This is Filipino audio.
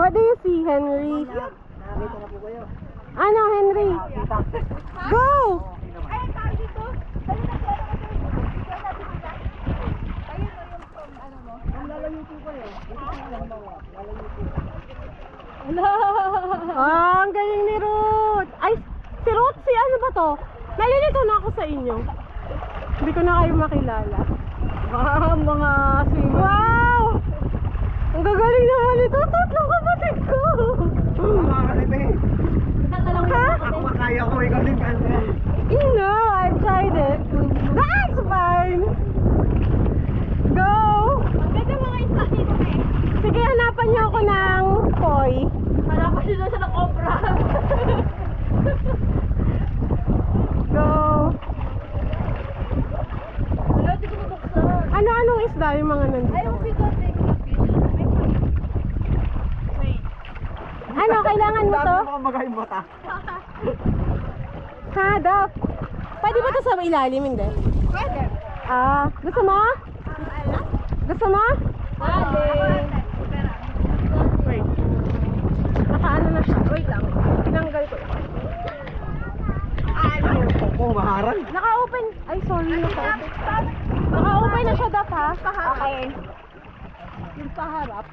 What do you see, Henry? Nakakita na po kayo. Ano, Henry? Go! Ay, ang tawag dito. Dali na pera kasi. Picture natin sila. Ayun o yung ano mo. Ang lalayo po kayo. Dito po lang mga. Lalayo po. Ah, ang galing ni Ruth. Ay, si Ruth, si ano ba to? Nalilito na ako sa inyo. Hindi ko na kayo makilala. Mga swimmer. Wow! Ang gagaling naman ito. Tatlong kapatid ko. Mga kalibe. Ha? Ako makaya ko. Ikaw din kaya. You know, I've tried it. That's fine. Go! Ang ganda mga isla dito eh. Sige, hanapan niyo ako ng koi. Hanapan nyo doon sa nakobra. Go! Wala, di ko mabuksan. Ano-anong isda yung mga nandito? Ay, yung bigot eh. Wait. Ano, kailangan mo to? Dami mga magayong mata. Ha, Dap? Pwede ba to sa ilalim? Hindi. Pwede. Ah, gusto mo? Gusto mo? Pwede. Wait. Nakaano na siya. Wait lang. Tinanggal ko. Oo, maharang. Naka-open. Ay, sorry. Naka-open na siya, Dap, ha? Okay. Yung paharap.